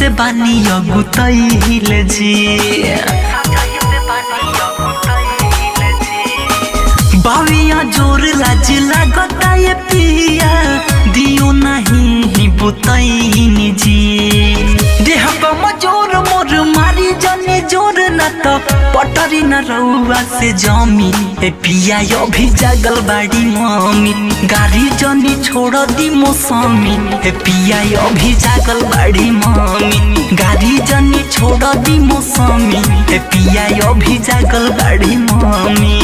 से बानी अगुतैल जी। बाविया जोर लाज लागता ये पिया दियो नहीं बुतैनी जी। देह कमजोर मोर मारी जने जोर न तो पटरी न रउआ से जमी। ए पिया अभी जागल बाड़ी मम्मी गाड़ी जनी छोड़ दी मौसमी। ए पिया अभी जागल बाड़ी मम्मी गाड़ी जनी छोड़ दी मौसमी। ए पिया अभी जागल बाड़ी मम्मी।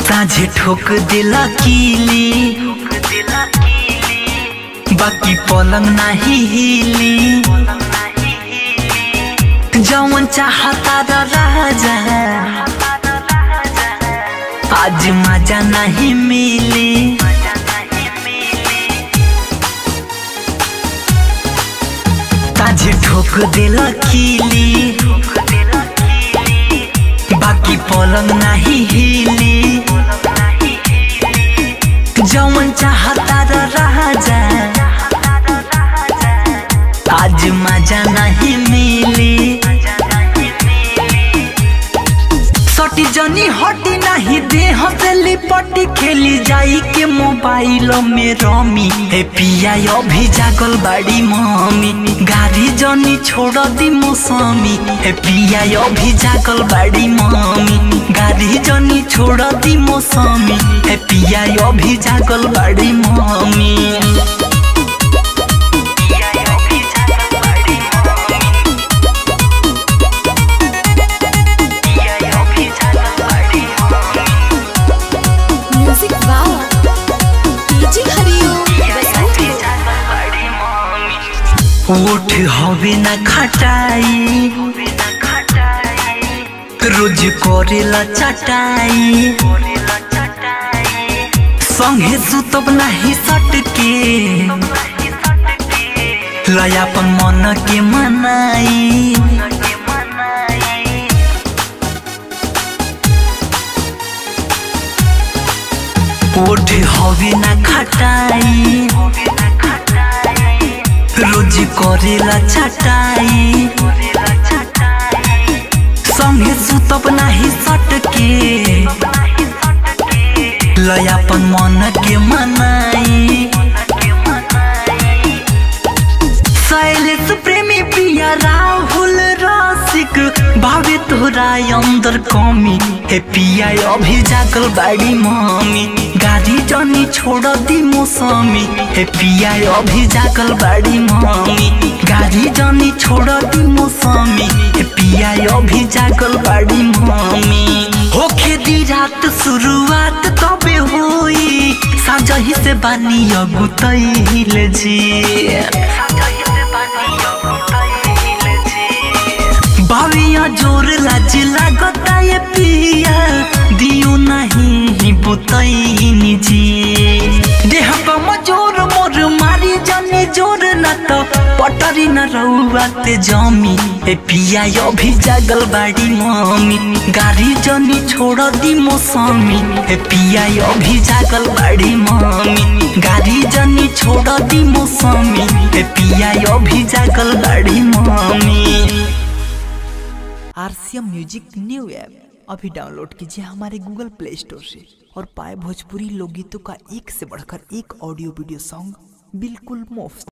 साझे ठोक दिला कीली बाकी पलंग नहीं हिली। जवन चाहता राजा आज मजा नहीं मिली। साझे ठोक दिला कीली बाकी पलंग नहीं हिली। जवन चाहता राजा आज मजा नहीं मिली। सटी जनी हटी नहीं देह से लिपटी खेली जाई के मोबाइल में रमी। ए पिया अभी जागल बाड़ी मम्मी गाड़ी जनी छोड़ दी मौसमी। ए पिया अभी जागल बाड़ी मम्मी गाड़ी जनी छोड़ दी मौसमी। ए पिया अभी जागल बाड़ी मम्मी। उठ हवे न खटाई रोज करेला चटाई। संगे सुतब नहीं सटके लयापन मन के मनाई। उठ हवे न खटाई रोज करेला चटाई। संगे सुतब नहीं सटके लयापन मन के मनाई। शैलेश प्रेमी पिया राहुल रसिक भावे तोरा अंदर कमी। ए पिया अभी जागल बाड़ी मम्मी गाड़ी जनी छोड़ दी मौसमी। ए पिया अभी जागल बाड़ी मम्मी गाड़ी जनी छोड़ दी मौसमी। ए पिया अभी जागल बाड़ी मम्मी। होखे दी रात शुरुआत तबे होई साझही से बानी अगुतैल जी। बाविया जोर लाज लागता ये पिया दियो नहीं बुतैनी जी। देह कमजोर मोर मारी जने जोर न तो पटरी न रउआ ते जमी। ए पिया अभी जागल बाड़ी मम्मी गाड़ी जनी छोड़ दी मौसमी। ए पिया अभी जागल बाड़ी मम्मी गाड़ी जनी छोड़ दी मौसमी। ए पिया अभी जागल बाड़ी mummy. RCM music new app अभी डाउनलोड कीजिए हमारे गूगल प्ले स्टोर से और पाए भोजपुरी लोकगीतों का एक से बढ़कर एक ऑडियो वीडियो सॉन्ग बिल्कुल मुफ्त।